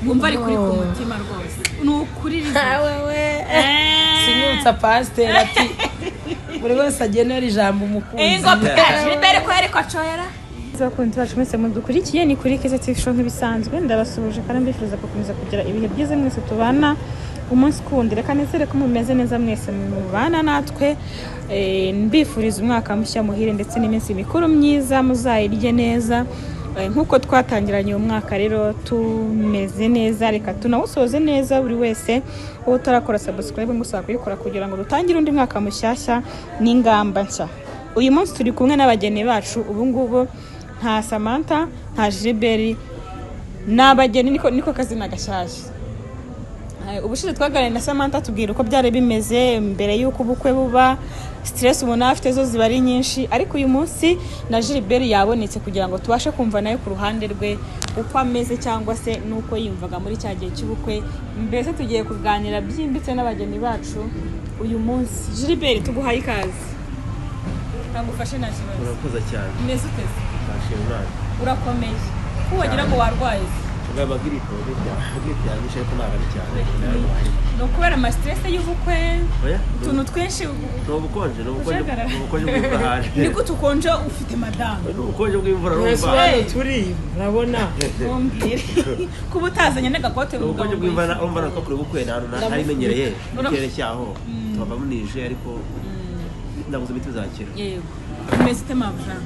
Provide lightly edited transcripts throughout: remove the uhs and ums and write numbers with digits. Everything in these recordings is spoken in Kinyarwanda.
wumva ari kuri ku mutima rwose n'ukuri wewe sinyutsa pastor ati buri wese agenera ijambo umukunzi Gilbert ko yariko acoyera abakunzi bacu mwese mudukurikiye ni kuri Keza TV show nk'ibisanzwe ndabasuhuje kandi mbifuriza gukomeza kugira ibihe byiza mwese tubana umunsi kundi reka nizere ko mumeze neza mwese mubana natwe mbifuriza umwaka mushya muhire ndetse n'iminsi mikuru myiza muzayirye neza nkuko twatangiranye uyu mwaka rero tumeze neza reka tunawusoze neza buri wese uwo tarakora subscribe musaba kuyikora kugira ngo dutangire undi mwaka mushyashya n'ingamba nshya uyu munsi turi kumwe n'abageni bacu ubu ngubu nta Samantha nta Gilbert n'abageni niko kazina gashyashya ubushize twaganiriye na Samantha tubwira uko byari bimeze mbere y'uko ubukwe buba stress umuntu afite zo ziba ari nyinshi ariko uyu munsi na Gilbert yabonetse kugira ngo tubashe kumva nayo ku ruhande rwe uko ameze cyangwa se nuko yimvaga muri cya gihe cy'ubukwe mbese tugiye kuganira byimbitse n'abageni bacu uyu munsi Gilbert tuguhaye ikaze nagufashe nta kibazo urakoze cyane neza uteze bashimira urakomeye ko wagira ngo warwaye bagiripo byanyishe ko ntabwo ari cyane no kubera ama stress y'ubukwe utuntu twinshi n'ubukonje bw'imvura ni gute ukonje ufite madame n'ubukonje bw'imvura rumva turi urabona bombire kuba utazanye n'agakote mu ubukonje bw'imvura rumva nako kuri bukwe nari menyereye ikirere cyaho twava munije ariko ndabuze imiti bizakira yego umeze ute mavra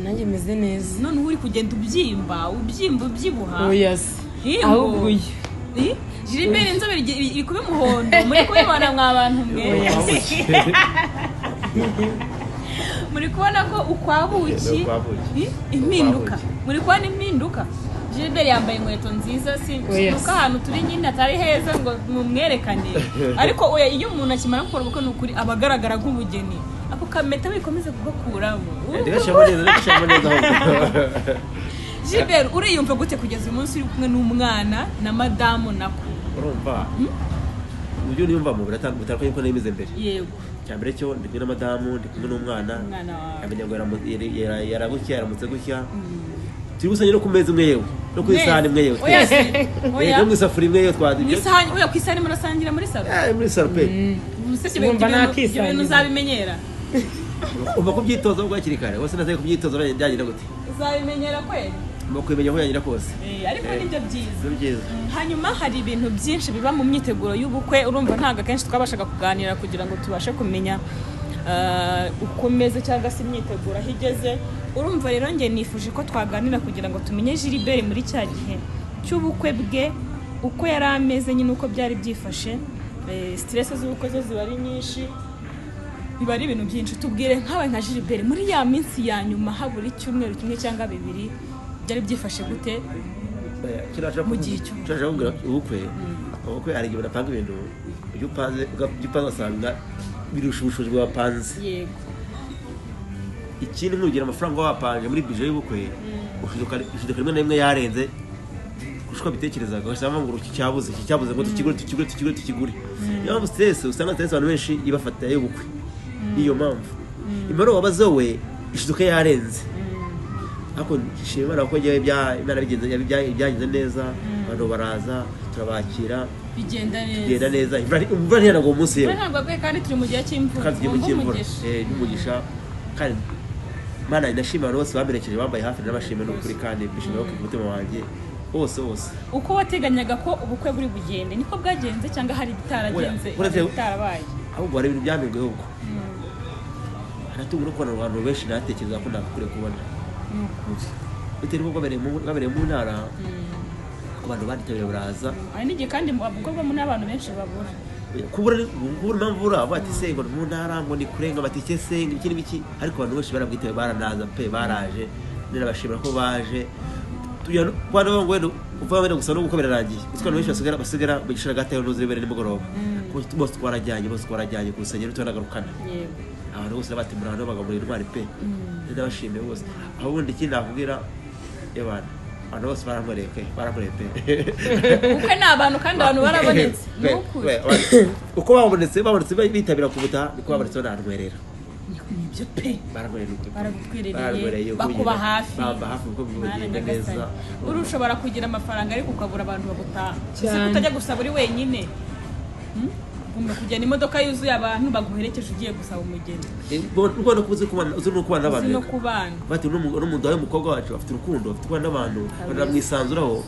nanjye meze neza none uri kugenda ubyibuha oya ahubwo Gilbert inzobe iri kuba umuhondo muri kubibona mw'abantu mwe muri kubona ko ukwabuki impinduka muri kubona impinduka Gilbert yambaye inkweto nziza nuko ahantu turi nyine atari heza ngo mumwerekane ariko oya iyo umuntu akimara gukora ubukwe n'ukuri aba agaragara nk'ubugeni ako kameta bikomeze kugakuramo Gilbert uriyumva gute kugeza uyu munsi uri kumwe n'umwana na madamu nako urumva uburyo niyumva mu biratandukanye yuko nayimize mbere yego cyambere cyo ndi kumwe na madamu ndi kumwe n'umwana amenya ngo yaragutya yaramutse gutya turi gusanya no ku meza imwe yewe no ku isahani imwe yewe no mu isafuriya imwe yewe twadibye isahani oya ku isahani murasangira muri salo muri salo pe umva nakisahani ibintu uzabimenyera umva kubyitoza ubwo hakiri kare wose nateye kubyitoza byagira gute uzabimenyera kweli kumenya aho yagira kose ariko nibyo byiza hanyuma hari ibintu byinshi biba mu myiteguro y'ubukwe urumva ntabwo akenshi twabashaga kuganira kugira ngo tubashe kumenya uko meze cyangwa se imyiteguro aho igeze urumva rero njye nifuje ko twaganira kugira ngo tumenye Gilbert muri cya gihe cy'ubukwe bwe uko yari ameze nyine uko byari byifashe stress z'ubukwe zo ziba ari nyinshi biba ari ibintu byinshi tubwire nkawe nka Gilbert muri ya minsi ya nyuma habura icyumweru kimwe cyangwa bibiri byari byifashe gute mu gihe cy'ubukwe ubukwe ari igihe banapanga ibintu ibyo upanze usanga birusha ubushobozi bw'abapanze yego ikindi ntugira amafaranga wapanje muri bije y'ubukwe ushiduka rimwe na rimwe yarenze uko bitekerezaga ugasanga ngo iki cyabuze ngo tukigure niyo mpamvu stress usanga stress abantu benshi ibafata y'ubukwe niyo mpamvu impano wabaze we ishiduka yarenze ako shimara ko Imana byagenze neza abantu baraza turabakira bigenda neza imvura ntiyanaga uwo munsi yewe ntabwo bwe kandi turi mu gihe cy'imvura n'umugisha kandi Mana ndashimira abantu bose bamerekeje bambaye hafi n'abashimira n'ukuri kandi bishimira ku mutima wanjye bose uko wateganyaga ko ubukwe buri bugende niko bwagenze cyangwa hari bitaragenze bitarabaye ahubwo hari ibintu byamigweho ubwo haratunga no kubona abantu benshi natekereza ko nakure kubona bitewe n'uko babereye mu ntara ku bantu baditabira baraza hari n'igihe kandi abakobwamo n'abantu benshi babura kubura impamvu uraba ati se ngo mu ntara ngo ni kurenga batike se iki n'ibiki ariko abantu benshi barabwitewe baranaza pe baraje nirabashimira ko baje kubana ngo uva wenda gusa no gukobera rangiye abantu benshi basigara bigishira gatayo n'uzibere nimugoroba bose twarajyanye ku rusengero tunagarukana abantu bose bati muri hano bagabura intwari pe ndabashimiye bose aho ubundi ikindi nakubwira y'abantu abantu bose baramureke uko ni abantu kandi abantu barabonetse uko babonetse bitabira kubuta niko babonetse banantwerera nibyo pe baragutwerereye bakuba hafi kuko bigenda neza. ushobora kugira amafaranga ariko ukabura abantu bagutaha utajya gusaba uri wenyine. ugomba kujyana imodoka yuzuye abantu baguherekeje ugiye gusaba umugeni. Ubwo no kuzi kubana no kubana n'abantu. No kubana. Bati n'umuntu wawe umukobwa wacu afite urukundo, afite kubana n'abantu, baramwisanzuraho.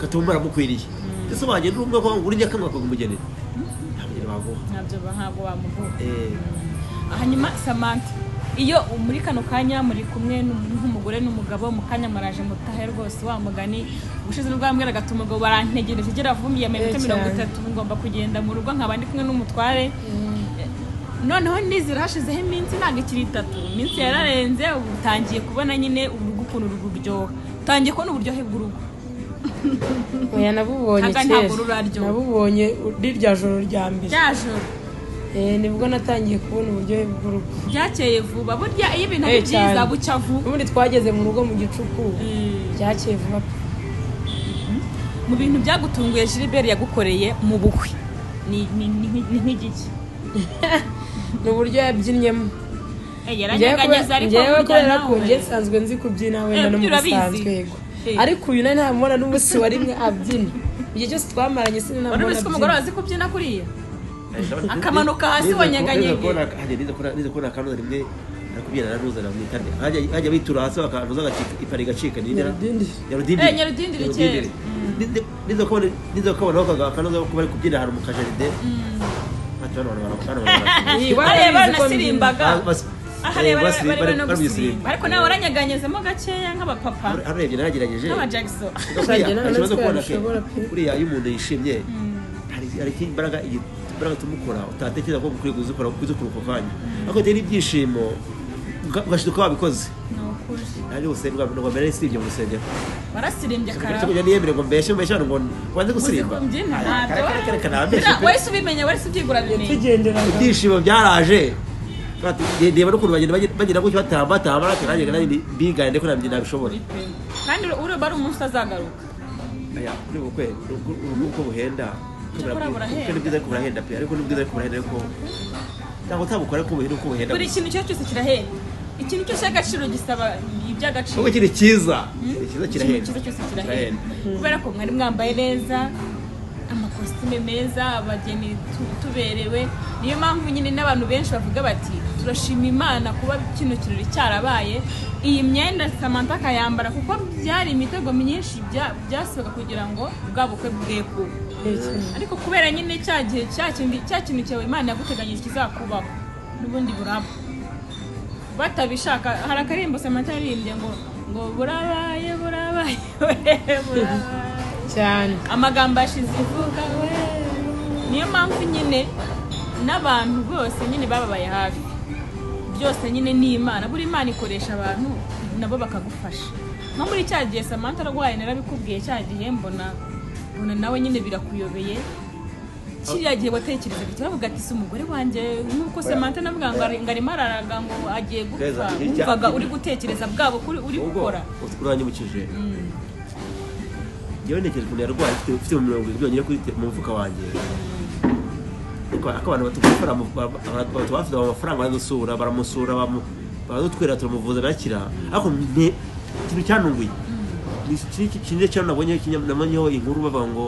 Katumara mukwiriye. Ese bagenda umwe ko uri nyakamwe ko umugeni. Ntabwo bamuvuga. Hanyuma Samantha, iyo muri kano kanya muri kumwe n'umugore n'umugabo mu kanya maraje mutahe rwose wa mugani ubushize n'ubwambwira gatuma umugabo barantegereje gera vumiye minota 30 ngomba kugenda mu rugo nkabandi kumwe n'umutware. Noneho nizira hashizeho iminsi ntabwo ikiri 3 iminsi yararenze utangiye kubona nyine urugo ukuntu rururyoha utangiye kubona uburyohe bw'urugo. Oya nabubonye nabubonye rirya joro rya mbere nibwo natangiye kubona uburyohe bw'urugo. Byakeye vuba burya iyo ibintu ari byiza bucya vuba. Ubundi twageze mu rugo mu gicuku byakeye vuba. Mu bintu byagutunguye Gilbert yagukoreye mu bukwe ni nk'igiki? Ni uburyo yabyinnyemo. Yaranyeganyeza ariko kubera ko njye nsanzwe nzi kubyina wenda no mu bisanzwe yego. Ariko uyu nawe ntamubona n'umunsi wa rimwe abyina. Igihe cyose twamaranye sinabona abyina. Wari umugore wazi kubyina kuriya? Akamanuka hasi wanyeganyege. Nize kubona akantu rimwe kubyina naruza na mwitane. Hajya bitura hasi bakanuza ipari gacika ni Nyarudindi rike. Nize kubona akanuza ko bari kubyina ahantu mu kajaride. Bareba nasirimbaga. Ariko nawe waranyeganyezemo gakeya nk'abapapa. Arebye naragerageje. Nk'aba Jackson. Kuriya iyo umuntu yishimye hari imbaraga tumukora utatekereza ko ukwiye kuzikora ku kanya. Ariko teri ibyishimo ugashiduka wabikoze. Ari usembwa ngo mbere sibye mu rusengero. Barasirimbye karabo. Cyo yemere ngo mbeshe ngo wanze gusirimba. Wese ubimenya wese ubyigura bimenye. Tugendera. Ibyishimo byaraje. Ndeba n'ukuntu bagenda gutyo batamba kandi kandi bigane ndeko nabyina bishobora. Kandi uri bari umunsi azagaruka. Aya kuri bukwe uko buhenda. Kandi byiza ko burahenda pe ariko nibyiza ko burahenda ko ntabwo tabukora ko buhenda uko buhenda. Buri kintu cyose kirahenda. Ikintu cyose agaciro gisaba iby'agaciro. Uko kiri cyiza. Ikiza kirahenda. Cyose kirahenda. Kubera ko mwari mwambaye neza amakositime meza abageni tuberewe. Niyo mpamvu nyine n'abantu benshi bavuga bati turashima Imana kuba kino kirori cyarabaye. Iyi myenda Samantha akayambara kuko byari imitego myinshi byasoga kugira ngo bwabukwe bweko. Ariko kubera nyine cyagihe cyakintu cyawe Imana yaguteganyije kizakubaho n'ubundi burabo. Batabishaka hari akarimbo Samantha yaririmbye ngo burabaye cyane amagambo ashize ivuga we. Niyo mpamvu nyine n'abantu bose nyine bababaye hafi byose nyine ni Imana. Buri Imana ikoresha abantu nabo bakagufasha. Nko muri cya gihe Samantha arwaye narabikubwiye cya gihe mbona nawe nyine birakuyobeye. Kiriya gihe watekereza biti uravuga ati si umugore wanjye nk'uko Samantha navuga ngo arimo araraga ngo agiye gupfa. Wumvaga uri gutekereza bwabo uri gukora. Uranyibukije. Yewe ntekereje ukuntu yarwaye ufite mu 70 byonyine kuri mu mufuka wanjye. Abantu batugufara bafite amafaranga badusura baramusura badutwera turamuvuza nakira. Ariko ikintu cyanunguye ni cyo nabonyeho inkuru bavuga ngo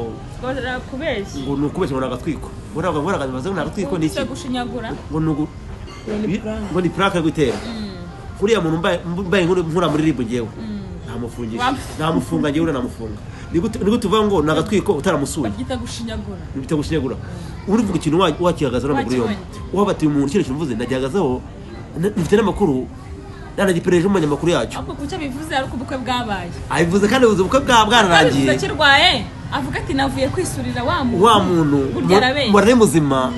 kubeshya ngo ni ukubeshya ngo nagatwiko ngo baze ngo nagatwiko ni iki ngo ni plaque yo gutera. Kuriya muntu mbaye nkura muri ribu ngewe ntamufunga ngewe namufunga. Niko tuvuga ngo nagatwiko utaramusuye bita gushinyagura. Urivuga ikintu wakihagaza n'amaguru yombi wabatiye umuntu kino kintu mvuze ndagihagazeho nifite n'amakuru nanagipereje mu manyamakuru yacu. Ahubwo kucyo bivuze ari ubukwe bwabaye. Abivuze kandi ubuze ubukwe bwararangiye. Bivuze kirwaye avuga ati navuye kwisurira wa muntu murare muzima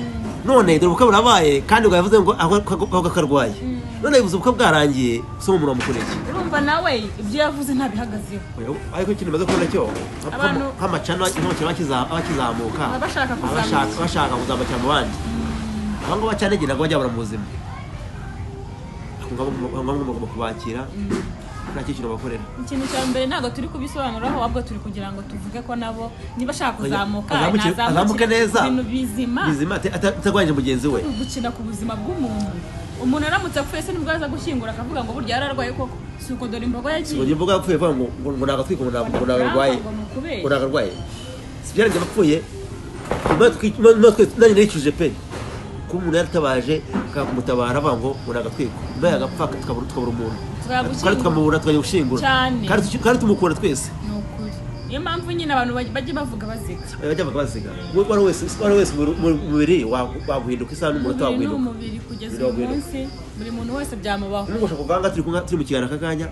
none dore ubukwe burabaye kandi ngo yavuze ngo ako karwaye. None bivuze ubukwe bwarangiye so umuntu wamukoreye. Urumva nawe ibyo yavuze ntabihagazeho. Ariko ikintu maze kubona cyo nk'amacana abakizamuka bashaka kuzamuka mu bandi. Abango bacanegera ngo bajya mu buzima. Ngomba kubakira nta kintu bakorera. Ikintu cya mbere ntabwo turi kubisobanuraho ahubwo turi kugira ngo tuvuge ko nabo niba ashaka kuzamuka azamuke neza ibintu bizima atagwanje mugenzi we. Gukina ku buzima bw'umuntu umuntu aramutse apfuye se nibwo aza gushyingura akavuga ngo burya yararwaye koko si uko dore imbogo yagiye ngo imbogo yapfuye vuga ngo nagatwiko ngo nagarwaye ngo nagarwaye si byarangiye bapfuye nanjye nayicuje pe kuba umuntu yaratabaje akamutabara avuga ngo nagatwiko mbaye agapfa tukabura umuntu kandi tukamubura tukajya gushingura kandi tumukura twese niyo mpamvu nyine abantu bajya bavuga baziga wari wese umubiri waguhinduka isaha n'umunota waguhinduka umubiri kugeza uyu munsi buri muntu wese byamubaho n'ugusha kuvanga turi mu kiganiro aka kanya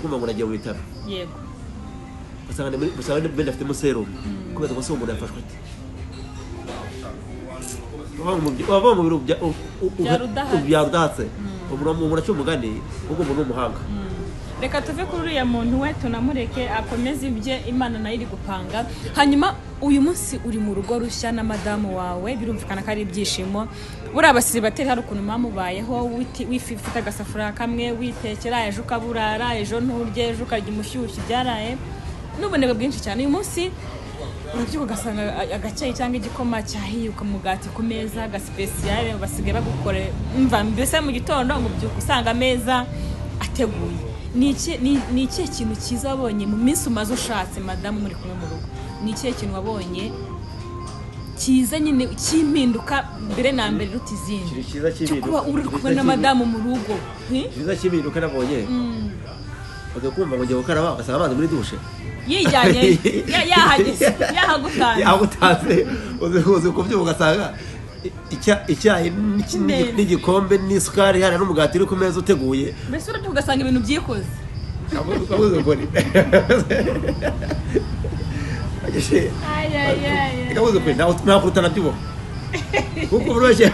kumva ngo nagiye mu bitaro yego usanga benda afitemo serumu kubera ngo se uwo muntu yafashwe ate wava mu biro byarudatse umuntu aciye umugani ubwo umuntu ni umuhanga reka tuve kuri uriya muntu we tunamureke akomeze ibye Imana nayo iri gupanga hanyuma uyu munsi uri mu rugo rushya na madamu wawe birumvikana ko ari ibyishimo buriya abasiribateri hari ukuntu mwamubayeho wifite agasafuriya kamwe witekera ejo ukaburara ejo nturye ejo ukarya umushyushyu byaraye n'ubunebwe bwinshi cyane uyu munsi urabyuka ugasanga agacyayi cyangwa igikoma cyahiye ukamugati ku meza agasipesiyare basigaye bagukore mva mbese mu gitondo ngo ubyuka usanga ameza ateguye ni ikihe kintu cyiza wabonye mu minsi umaze ushatse madamu muri kumwe mu rugo ni ikihe kintu wabonye cyiza nyine cy'impinduka mbere na mbere iruta izindi cyo kuba uri kumwe na madamu mu rugo cyiza cy'impinduka nabonye ugiye kumva ngo ngiye gukaraba ugasanga amazi muri dushe yijyanye yahagutanze uzi kubyuka ugasanga icyayi n'igikombe n'isukari hari n'umugati uri ku meza uteguye mbese urabyo ugasanga ibintu byikoze kabuze ukuri kabuze ukuri ntabwo utanabyibuha kuko buri wese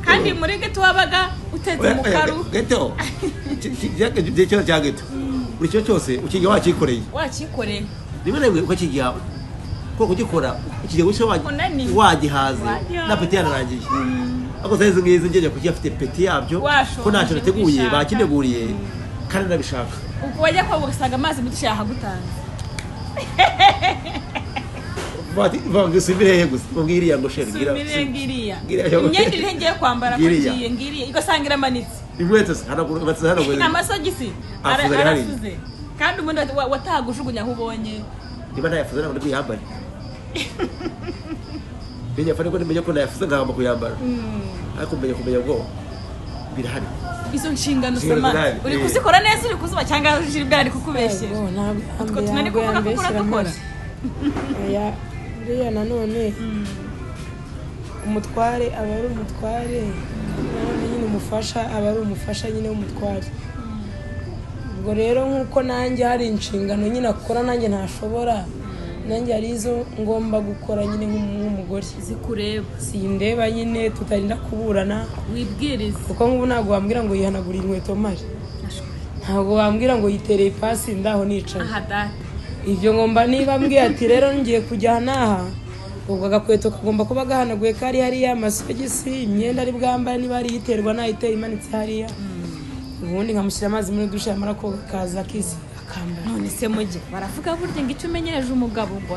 kandi muri geto wabaga utetse mu karu geto igihe cyose cya geto buri cyo cyose ukiga wakikoreye rimwe na rimwe ukakigira ko kugikora ukigiye gushya wagihaze na peti yararangiye ako zaizo ngizo ngiye kuki afite peti yabyo ko ntacyo nateguye bakineguriye kandi nabishaka uko wajya kwa ugasanga amazi mutishaha gutanze vange subire gusa ngiriya ngo sheri ngiriya imyenda iri ngiye kwambara kugiye ngiriya igasangira manitse inkweto hano amasogisi arasuze kandi umuntu watagujugunya aho ubonye niba ntayafuze ntabwo ndiyambare menya fane ko nimenya ko nayafuze ngamba kuyambara ariko kumenya ngo birahari izo nshingano sama uri kuzikora neza uri kuzuba cyangwa ujibwa ari kukubeshyera utwo tunani kuvuga ko urakora buriya nanone umutware aba ari umutware nyine umufasha aba ari umufasha nyine w'umutware ubwo rero nk'uko nanjye hari inshingano nyine akora nanjye ntashobora nanjye hari izo ngomba gukora nyine nk'umugore zikureba sindeba nyine tutarinda kuburana wibwiriza kuko nk'ubu ntabwo wambwira ngo yihanagurire inkweto mari ntabwo wambwira ngo yitereye ipasi ndaho nicaye ibyo ngomba niba mbwiye ati rero ngiye kujya n'aha ubwo agakweto kagomba kuba gahanaguye kari hariya amasogisi imyenda ari bwambara niba ari yiterwa nayitera imanitse hariya ubundi nkamushyira amazi muri dushe yamara koga kaza kisi akambara none se mujye baravuga burya ngo icyo umenyereje umugabo ngo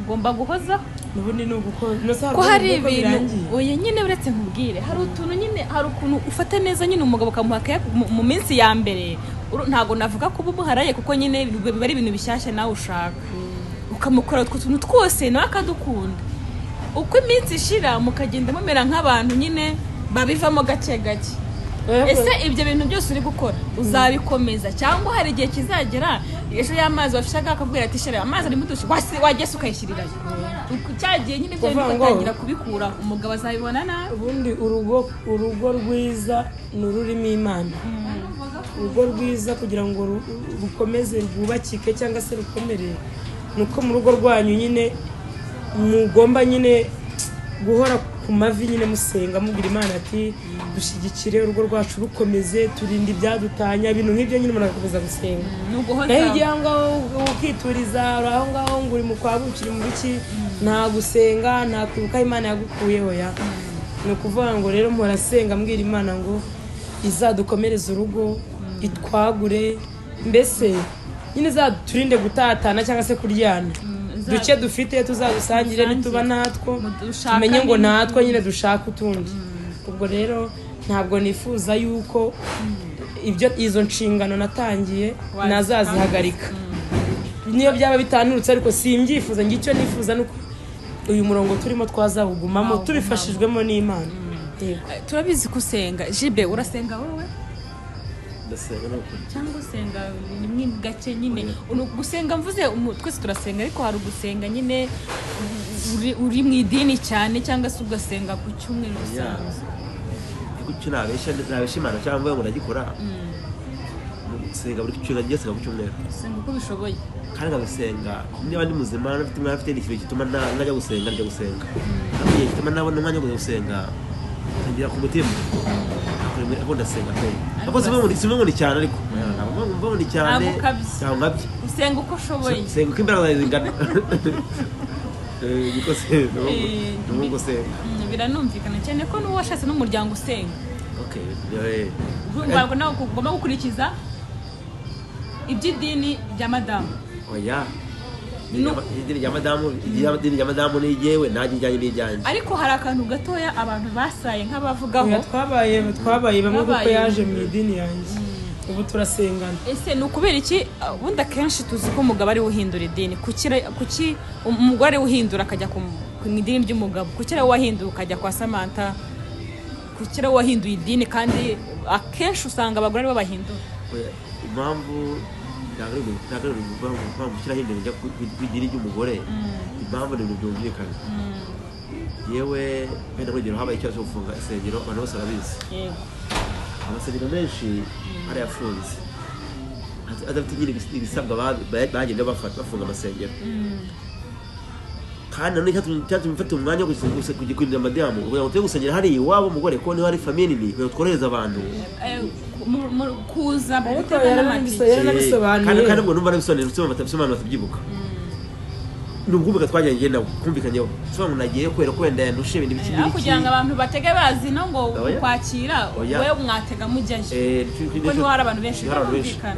ugomba guhozaho n'ubundi ni ugukoza ko hari ibintu oya nyine uretse nkubwire hari utuntu nyine hari ukuntu ufata neza nyine umugabo ukamuha mu minsi ya mbere ntabwo navuga ko uba umuharaye kuko nyine biba ari ibintu bishyashya nawe ushaka ukamukora utwo tuntu twose nawe akadukunda uko iminsi ishira mukagenda mumera nk'abantu nyine babivamo gake gake ese ibyo bintu byose uri gukora uzabikomeza cyangwa hari igihe kizagera ejo y'amazi wafishaga akabwira ati shere amazi ari mudushi wagese ukayishyirirayo cyagiye nyine byo bitangira kubikura umugabo azabibona nawe ubundi urugo rwiza ni ururimo Imana urugo rwiza kugira ngo rukomeze rwubakike cyangwa se rukomere nuko mu rugo rwanyu nyine mugomba nyine guhora ku mavi nyine musenga mubwira Imana ati dushyigikire urugo rwacu rukomeze turinde ibyadutanya ibintu nk'ibyo nyine murakomeza gusenga naho igihe aho ngaho ukituriza aho ngaho ngo uri mu kwabukira mu biki nta gusenga nta kwibuka Imana yagukuyeho ya ni ukuvuga ngo rero murasenga mbwira Imana ngo izadukomereze urugo itwagure mbese nyine izaturinde gutatana cyangwa se kuryana duke dufite tuzadusangire nituba natwo tumenye ngo natwo nyine dushaka utundi ubwo rero ntabwo nifuza yuko izo nshingano natangiye nazazihagarika niyo byaba bitanurutse ariko simbyifuza ngo icyo nifuza nuko uyu murongo turimo twazawugumamo tubifashijwemo n'Imana. Turabizi ko usenga. Jibe, urasenga wowe? Ndasenga n'ukuri. Cyangwa usenga nimwe gake nyine. Gusenga mvuze twese turasenga ariko hari ugusenga nyine uri mu idini cyane cyangwa se ugasenga ku cyumweru gusanzwe. Kuko nabesha Imana cyangwa ngo ndagikora. Senga buri cyumweru ngiye senga ku cyumweru. Senga uko bishoboye. Kandi ngasenga niba ndi muzima nafite umwana afite ikintu gituma najya gusenga njya gusenga. Kandi gituma nabona umwanya wo gusenga ngira ku mutima. Ako ndasenga pe. Ako simwe ngo ni cyane ariko. Ntabwo ni cyane. Cyangwa ngabye. Usenga uko ushoboye. Senga uko imbaraga zawe zingana. Niko senga. Nubwo senga. Biranumvikana cyane ko n'uwashatse n'umuryango usenga. Okay. Ntabwo nawe ugomba gukurikiza iby'idini rya madamu. Oya. Idini rya madamu ni yewe nanjye njyanye n'ijyanye. Ariko hari akantu gatoya abantu basaye nk'abavugaho. Twabaye bamwe kuko yaje mu idini yanjye. Ubu turasengana. Ese ni ukubera iki ubundi akenshi tuzi ko umugabo ari uhindura idini. Kuki umugore uhindura akajya ku idini ry'umugabo? Kuki ari wahindura ukajya kwa Samantha? Kuki ari wahinduye idini kandi akenshi usanga abagore aribo bahindura? Impamvu ntabwo gushyiraho indero njya ku idini ry'umugore impamvu ni ibintu byumvikana. Yewe wenda nk'urugero habaye ikibazo cyo gufunga insengero abantu bose barabizi. Amasengero menshi arayafunze adafite nyine ibisabwa bagenda bafunga amasengero. Kandi nanone cyatumye mfata umwanya wo kugikurira madamu kugira ngo tujye gusengera hariya iwabo umugore ko niho hari famille nini kugira ngo tworohereze abantu kuza yarabisobanuye kandi ngo numva nabisobanura batabyibuka n'ubwumvika twagenge nawe kumvikanyeho sobanura nagiye kubera ko wenda yandushe ibindi bikindi kugira ngo abantu batege bazi no ngo kwakira wewe mwatega mujyaje kuko niho hari abantu benshi kumvikana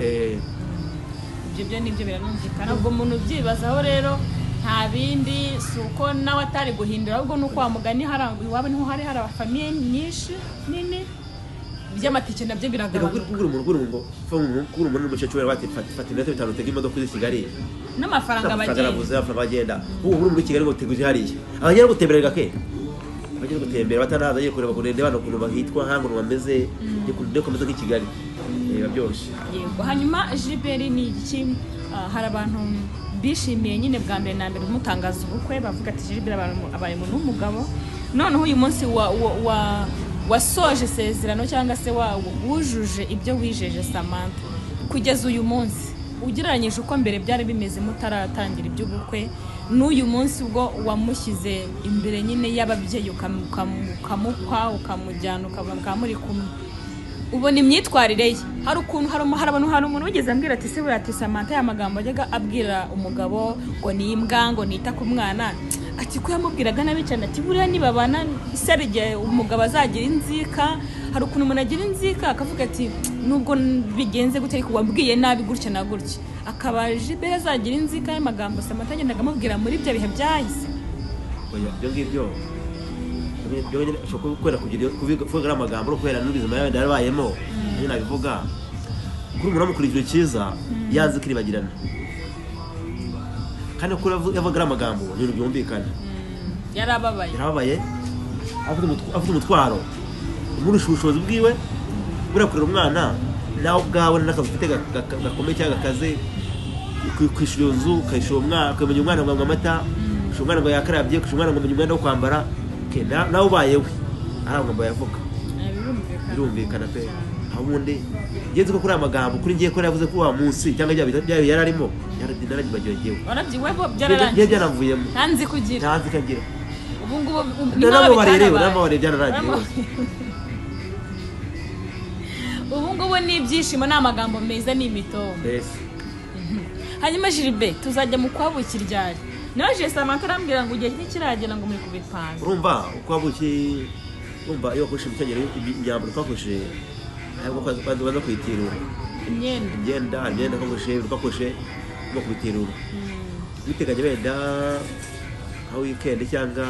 ibyo nibyo biranumvikana ubwo umuntu byibazaho rero nta bindi suko nawe atari guhindura ahubwo nuko wamugani harangwa iwabo niho hari abafamiye nyinshi nini by'amatike nabyo biragabanuka. Kugura umuntu n'umusheke wera bati fata inete bitanu tega imodoka uzi Kigali n'amafaranga bagenda ubu muri Kigali ngo teguze hariya abagera gutemberera gake abagera gutembera batanaza agiye kureba kurende bano kuntu bahitwa hango bameze komeza nk'i Kigali byoroshye. Yego hanyuma Gilbert ni iki hari abantu bishimiye nyine bwa mbere na mbere umutangaza ubukwe bavuga ati Gilbert abaye umuntu w'umugabo noneho uyu munsi wasoje isezerano cyangwa se wujuje ibyo wijeje Samantha kugeza uyu munsi ugereranyije uko mbere byari bimeze mutaratangira iby'ubukwe n'uyu munsi ubwo wamushyize imbere nyine y'ababyeyi ukamukwa ukamujyana ukaba muri kumwe ubona imyitwarire ye hari umuntu wigeze ambwira ati se buriya ati Samantha y'amagambo ajyaga abwira umugabo ngo ni imbwa ngo nita ku mwana ati ko yamubwiraga nabi cyane ati buriya nibabana iserege umugabo azagira inzika hari ukuntu umuntu agira inzika akavuga ati nubwo bigenze gute ariko wabwiye nabi gutya na gutya akaba Gilbert azagira inzika y'amagambo Samantha agendaga amubwira muri ibyo bihe byahise. Oya ibyo ngibyo nyine ushobora kubera kuvuga amagambo no kubera n'ubuzima yawe yarabayemo nyine nabivuga kuri umuntu amukurikije cyiza yanze kiribagirana kandi ko yavuga amagambo n'ibintu byumvikana yarababaye afite umutwaro umurusha ubushobozi bwiwe burakurira umwana nawe ubwawe n'akazi ufite gakomeye cyangwa akazi kwishura inzu ukayishura umwana ukamenya umwana ngo amata ukishyura umwana ngo yakarabye ukishyura umwana ngo amenye umwenda wo kwambara nawe ubaye we ari amagambo yavuga birumvikana pe aho ubundi ngenzi ko kuri aya magambo kuri ngiye ko yavuze ko wa munsi cyangwa byayo yari arimo naragibagiwe byaramvuyemo ntanzi kagira ubu ngubu n'amabarere byararangiye ubu ngubu ni ibyishimo ni amagambo meza ni imitomo hanyuma Gilbert tuzajya mu kwabuki ryari naje Samantha arambwira ngo igihe kiragera ngo muri kubipanga urumva ukwabuki urumva iyo wakoresha imikenyero imyambaro twakoreshe ntabwo baza kuyitirura imyenda twakoreshe no kubitirura biteganya wenda nka weekend cyangwa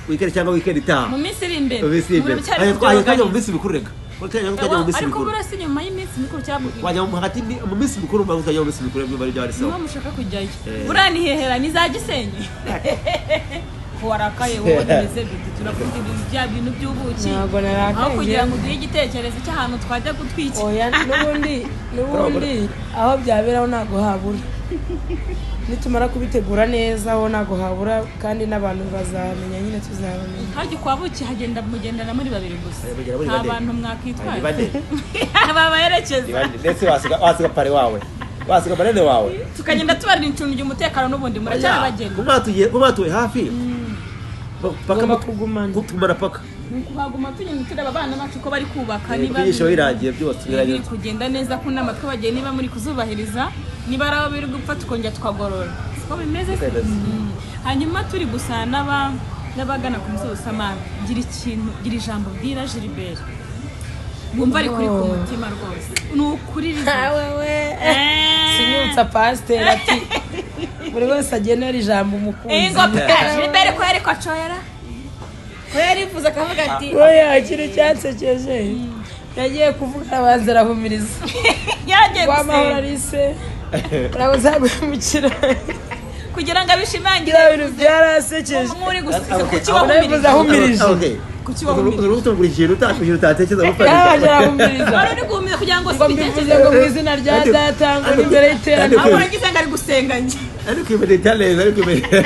weekend cyangwa weekend itaha mu minsi iri imbere mu minsi iri imbere Muracyari twajya kujya mu kubyoroganiza. minsi mikuru reka twajya mu minsi ariko mikuru burasi nyuma y'iminsi mikuru cyangwa wajya hagati mu minsi mikuru mba utajya mu minsi mikuru byumva ari byari niho sawa mushaka kujyayo buriya ni hehera ni za gisenyi warakaye wowe bimeze bite turavuga ibintu bya bintu by'ubuki ntabwo aho narakaye kugira ngo uduhe igitekerezo cy'ahantu twajya gutwikira oya n'ubundi aho byaberaho ntabwo habura nitumara kubitegura neza aho ntabwo habura kandi n'abantu bazamenya nyine tuzabamenya hajya kwa buki mugendana muri babiri gusa Mugenda muri nta bane. bantu mwakitwaye bane babaherekeza ndetse wasiga pare wawe wasiga manene wawe tukagenda tubarira incungira umutekano n'ubundi muracyari bagenda kumatuye hafi Ugomba kugumana. kugumana paka kuhaguma tugenda tureba abana bacu ko bari kubaka niba kwigisha birangiye byose biri kugenda neza ko inama twabagiye niba muri kuzubahiriza niba ari abo biri gupfa tukongera tukagorora siko bimeze se hanyuma turi gusana n'abagana ku musozi Samara gira ijambo bwira Gilbert wumva ari kuri ku mutima rwose ni ukuri sinyutsa pasiteri ati buri wese agenera ijambo umukunzi Gilbert ko yari kwacoyera ko yarifuza akavuga ati oya ikintu cyansekeje yagiye kuvuga abanza arahumiriza yaragiye wamahoro gusenga arise ntabwo nzaguhemukira kugira ngo abishimangire biriya bintu byarasekeje muri gusenga kuki urabivuze wahumirije ahumirije kuki wahumirije urutungura ikintu utatekereza yaje arahumiriza wari uri guhumira kugira ngo ngo mbivuze ngo mu izina rya data ngo n'imbere y'iteraniro aho uragize ngo ari gusenga njye ariko imedita neza ariko imedita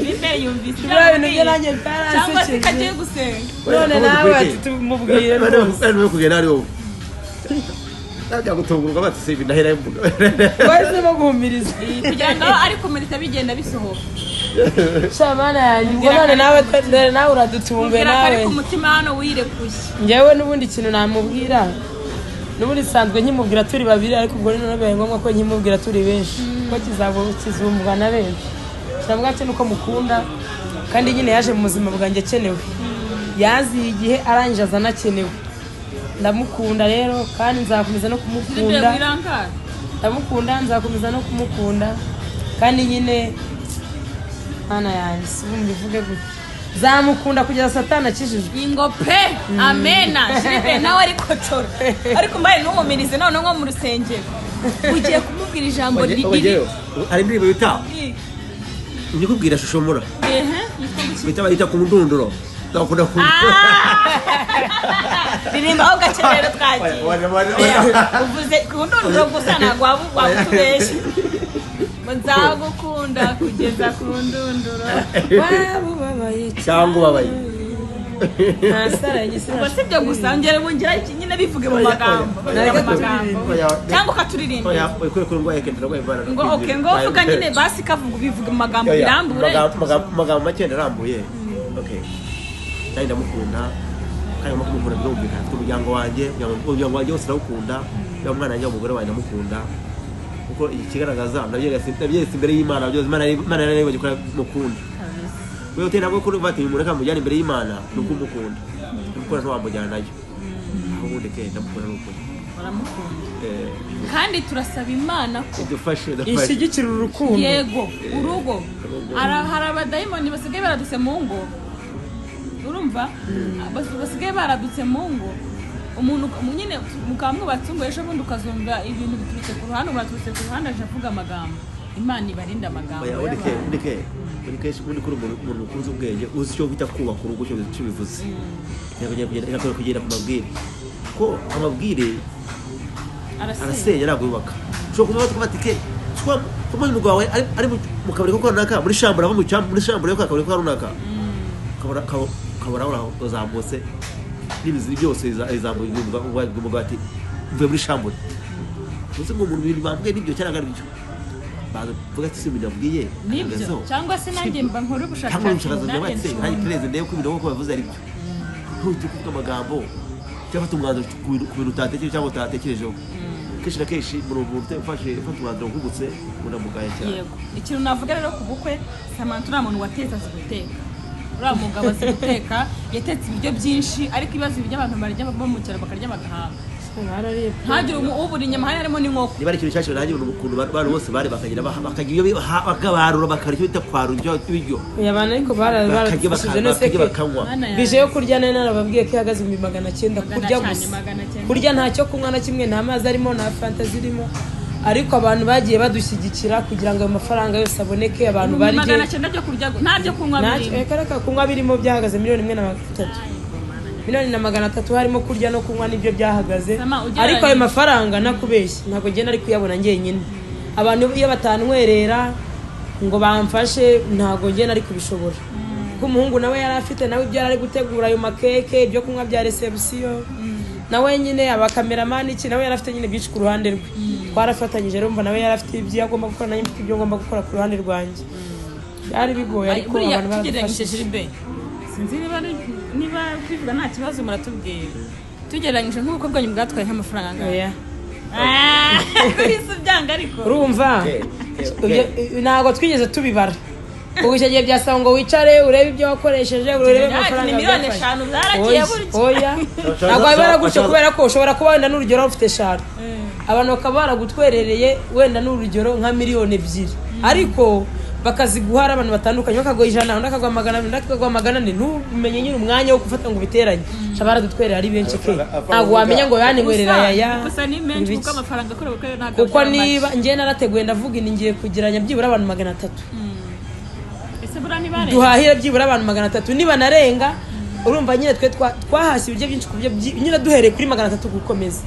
Gilbert yumvise biriya bintu bye nanjye cyangwa se byarasekeje kagiye gusenga none nawe ati tumubwire rwose no kugenda ari wowe najya gutungurwa bati se binahera y'imbuga wahisemo guhumiriza kugira ngo ariko medita bigenda bisohoka shamana yanjye ubwo none nawe uradutunguye kugira ngo ari nawe ku mutima hano wirekuye njyewe n'ubundi kintu namubwira n'ubundi nsanzwe nkimubwira turi babiri ariko ubwo rero bibaye ngombwa ko nkimubwira turi benshi ko kizumbwa na benshi kiravuga ati nuko mukunda kandi nyine yaje mu buzima bwanjye akenewe yaziye igihe arangije aza anakenewe ndamukunda rero kandi nzakomeza no kumukunda Gilbert wirangara ndamukunda nzakomeza no kumukunda kandi nyine mana yanjye si ubu mbivuge gutya zamukunda kugeza satani akijijwe ingo pe amena Gilbert nawe ari kotora ariko mbaye n'umumirize none nko mu rusengero ugiye kumubwira ijambo ogeyo hari indirimbo bita ndikubwira shushomura bita bayita ku ndunduro ndakunda ku ririmba aho gake rero twagiye uvuze ku ndunduro gusa ntabwo wabutubeshye nzagukunda kugeza ku ndunduro waba ubabaye cyangwa ubabaye ntasaraye ubwo si byo gusa ngere wongera iki nyine bivuge mu magambo cyangwa ukaturirimba ngo oke ngo uvuga nyine basi kavuga bivuga mu magambo birambure amagambo make arambuye kandi ndamukunda kandi ngomba kumukunda birumvikana afite umuryango wanjye wose ndawukunda yaba umwana wanjye umugore wanjye ndamukunda kuko ikigaragaza nabyeretse imbere y'Imana byose Imana nayo bagikora mukunda wewe utenda ko kuri bati mureka mujyana imbere y'Imana nuko umukunda nuko wamujyana nayo aho ubundi ke ndamukunda nuko baramukunda kandi turasaba Imana ko idufashe ishyigikira urukundo yego urugo hari abadayimoni basigaye baradutse mu ngo urumva basigaye baradutse mu ngo umuntu nyine mukaba mwubatse ngo ejo bundi ukazumva ibintu biturutse ku ruhande uraturutse ku ruhande aje avuga amagambo Imana ibarinde amagambo muri kenshi ubundi kuri umuntu ukuze ubwenge uzi icyo bita kubaka urugo icyo bivuze yakwiye kugenda ku mabwire ko amabwire arasenya ntabwo yubaka ushobora kuba bati ke kuba umugabo wawe ari mu kabari ko runaka muri shambura ava muri shambura yo kwa kabari ko runaka ukabona uzamutse n'ibiziri byose bizamuye umugabo ati mvuye muri shambura uzi ngo umuntu ibintu bambwiye n'ibyo cyangwa ari byo bavuga ati simbi nabwiye nibyo cyangwa se nanjye mba nkora ubushakashatsi nanjye perezida ndebe ko ibintu bavuze ari byo ntujye kuvuga amagambo cyangwa ufata umwanzuro ku bintu utatekereje cyangwa utatekerejeho kenshi na kenshi umuntu ufata umwanzuro uhubutse unamugaye cyane yego ikintu navuga rero ku bukwe Samantha uriya muntu watetse azi guteka uriya mugabo azi guteka yatetse ibiryo byinshi ariko ibibazo by'abantu barya bo mu cyaro bakarya bagahaga barariye ntagire ubura inyama hari harimo n'inkoko niba ari ikintu cyashiwe nanjye ukuntu abantu bose bari bakagira bakagira iyo bakabarura bakarya bita kwarura ibiryo abantu ariko baradufashije no se bakanywa bije yo kurya nari narababwiye ko ihagaze 900 kurya gusa kurya ntacyo kunywa na kimwe nta mazi arimo nta fanta zirimo ariko abantu bagiye badushyigikira kugira ngo ayo mafaranga yose aboneke abantu barye 900 byo kurya nta byo kunywa birimo karaka kunywa birimo byahagaze 1,300,000 1,300,000 harimo kurya no kunywa nibyo byahagaze ariko ayo mafaranga nakubeshye ntabwo ngenda ari kuyabona njyenyine abantu iyo batantwerera ngo bamfashe ntabwo ngenda ari kubishobora kuko umuhungu nawe yari afite nawe ibyo yari gutegura ayo makeke ibyo kunywa bya reception nawe nyine abakameramani iki nawe yari afite nyine byinshi ku ruhande rwe twarafatanyije rero mba nawe yari afite ibyo agomba gukora nanjye mfite ibyo ngomba gukora ku ruhande rwanjye byari bigoye ariko abantu badufashije sinzi niba kwivuga nta kibazo muratubwira tugereranyije nk'ubukwe bwanyu bwatwaye nk'amafaranga oya kubisa byanga ariko urumva ntabwo twigeze tubibara ubu icyo gihe byasaba ngo wicare urebe ibyo wakoresheje urebe amafaranga miliyoni 5 zaragiye burya oya ntabwo wabibara gutyo kubera ko ushobora kuba wenda n'urugero ufite 5 abantu bakaba baragutwerereye wenda n'urugero nka miliyoni 2 ariko bakaziguha ari abantu batandukanye bakagoye 100 undi akaguha 100 undi akaguha 400 ntumenye nyine umwanya wo gufata ngo biteranye shabara dutwerera ari benshi ke ntabwo wamenya ngo yanengwerera yaya gusa ni menshi kuko amafaranga akorewe ko ntabwo kuko niba njye narateguye ndavuga ngiye kugiranya byibura abantu 300 ese bura nibare duhahira byibura abantu 300 niba narenga urumva nyine twe twahashye ibyo byinshi kubyo nyine duhereye kuri 300 gukomeza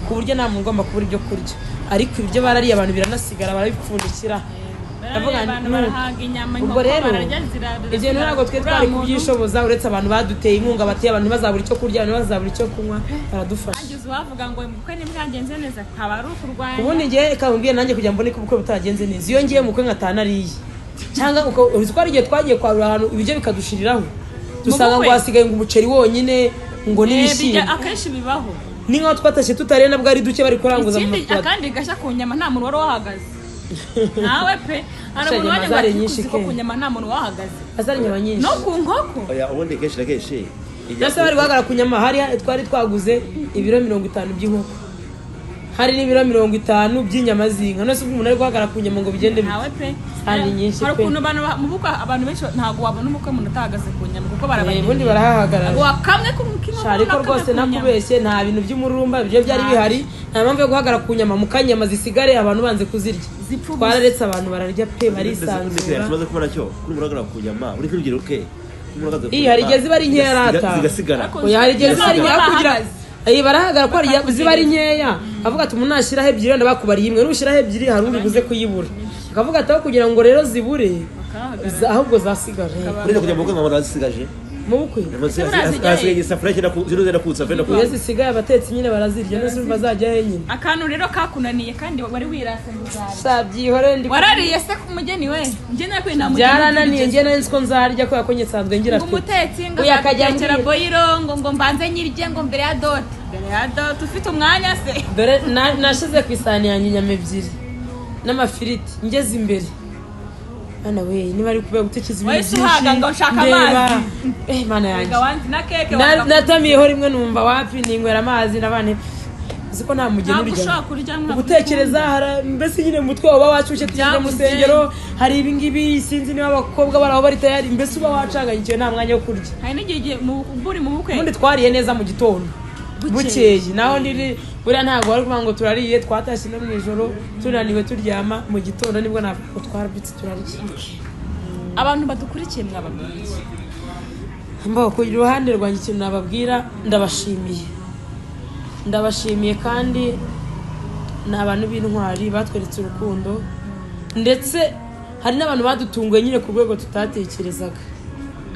ku buryo nta muntu ugomba kubura ibyo kurya ariko ibyo barariye abantu biranasigara barabipfundikira ubwo rero ibyo ntabwo twe twari kubyishoboza uretse abantu baduteye inkunga bateye abantu ntibazabura icyo kurya abantu ntibazabura icyo kunywa baradufasha wavuga ngo ubukwe ntibwagenze neza akaba ari ukurwanya ubundi ngiye kamubwiye nanjye kugira mbone ko ubukwe butagenze neza iyo ngiye mu kwe nkatana ariye cyangwa uzi ko ari igihe twagiye kwarura ahantu ibiryo bikadushiriraho dusanga ngo hasigaye ngo umuceri wonyine ngo n'ibishyimbo akenshi bibaho ni nkaho twatashye tutareba nabwo ari duke bari kuranguza mu mafaranga akandi gashya ku nyama nta muntu wari wahagaze nawe pe hari umuntu wajya ngo ati ko ku nyama nta muntu wahagaze azari inyama nyinshi no ku nkoko oya ubundi kenshi na kenshi ndetse bari guhagarara ku nyama hari twari twaguze ibiro 50 by'inkoko hari n'ibiro 50 by'inyama z'inka nose umuntu ari guhagarara ku nyama ngo bigende nawe pe hari nyinshi pe hari ukuntu mu bukwe abantu benshi ntabwo wabona umukwe umuntu atahagaze ku nyama kuko barabaye ubundi barahahagarara ngo wakamwe ku nkoko ariko rwose nakubeshye nta bintu by'umururumba ibyo byari bihari nta mpamvu yo guhagarara ku nyama mu kanyama zisigare abantu banze kuzirya twararetse abantu bararya pe barisanzura tumaze kubona cyo kuri muragarara ku nyama uri kwibwira uke hari igihe ziba ari nkeya rata hari igihe ziba ari nkeya kugira barahagara ko ziba ari nkeya avuga ati umuntu nashyiraho ebyiri wenda bakubariye imwe nushyiraho ebyiri hari undi buze kuyibura akavuga ati aho kugira ngo rero zibure ahubwo zasigara urinde kujya mu bukwe nkabona zisigaje mu bukwe hasigaye igisafuriya zinoze nakutsa venda iyo zisigaye abatetsi nyine barazirya nose bazajya he nyine akantu rero kakunaniye kandi wari wirase nguzara sabyihore ndi warariye se ku mugeni we njye nawe kwina mugeni byarananiye njye nari nzi ko nzarya kubera ko nsanzwe ngira pe umutetsi ngo yakajya boyiro ngo mbanze nyirye ngo mbere ya dote ufite umwanya se dore nashize ku isahani yanjye inyama 2 n'amafiriti ngeze imbere Mana we niba ari kubera gutekereza ibintu byinshi uhaga ngo nshaka amazi mana yanjye na keke natamiyeho rimwe numva wapi ninywera amazi nabane ziko nta mugeni urya gutekereza mbese nyine mutwe waba wacucye tujye mu sengero hari ibingibi sinzi niba abakobwa baraho bari tayari mbese uba wacanganyikiwe nta mwanya wo kurya hari n'igihe buri mu bukwe ubundi twariye neza mu gitondo bukeye naho ndiri buriya ntabwo wari kuvuga ngo turariye twatashye no mu ijoro tunaniwe turyama mu gitondo nibwo ntabwo twarabyutse turarya abantu badukurikiye mwababwira mbaho kugira uruhande rwanjye ikintu nababwira ndabashimiye kandi ni abantu b'intwari batweretse urukundo ndetse hari n'abantu badutunguye nyine ku rwego tutatekerezaga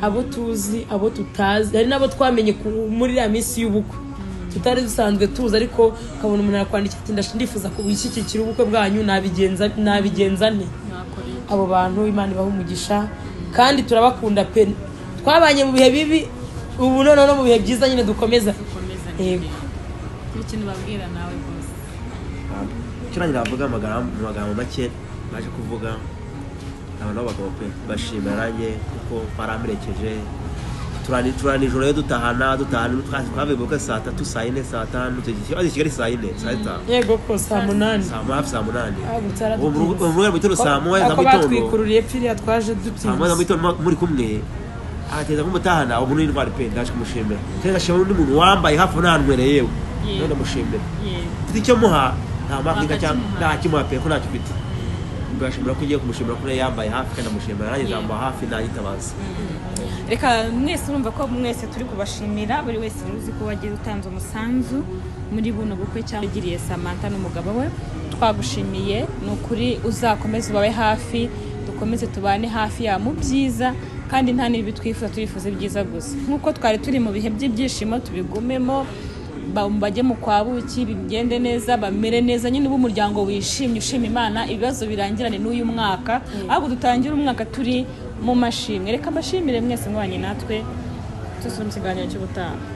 abo tuzi abo tutazi hari n'abo twamenye muri iriya minsi y'ubukwe tutari dusanzwe tuzi ariko ukabona umuntu arakwandikira ati ndifuza kubishyigikira ubukwe bwanyu nabigenza nte abo bantu Imana ibaha umugisha kandi turabakunda pe twabanye mu bihe bibi ubu noneho no mu bihe byiza nyine dukomeza yego ikintu babwira nawe bose kirangira avuga amagambo make baje kuvuga abantu b'abagabo pe bashimira nanjye kuko baramperekeje turana ijoro rero dutahana twavuye bukwe saa 3 saa 4 saa 5 tugiye Kigali saa 4 saa 5 yego ko saa 8 saa 8 gutara ubu mu gitondo saa 1 za mitondo batwikururiye piriya twaje saa 1 za mitondo muri kumwe ateza kumutahana ubu ni intwari pe ndaje kumushimira kandi ashimira undi muntu wambaye hafi nantwereye yewe none mushimira mfite icyo muha nta mafika cyangwa nta kimuha pe ko ntacyo ufite ngashimira ko ugiye kumushimira ko yambaye hafi kandi amushimira nanjye nzamba hafi nayitabaza reka mwese urumva ko mwese turi kubashimira buri wese uzi ko wagiye utanze umusanzu muri buno bukwe cyangwa ugiriye Samantha n'umugabo we twagushimiye ni ukuri uzakomeze ubabe hafi dukomeze tubane hafi ya mu byiza kandi nta n'ibi twifuza turifuza ibyiza gusa nk'uko twari turi mu bihe by'ibyishimo tubigumemo bajye mu kwabuki bigende neza bamere neza nyine umuryango wishimye ushima Imana ibibazo birangirane n'uyu mwaka ahubwo dutangira umwaka turi mu mashimwe reka mbashimire mwese mwabanye natwe tuzasubira mu kiganiro cy'ubutaha.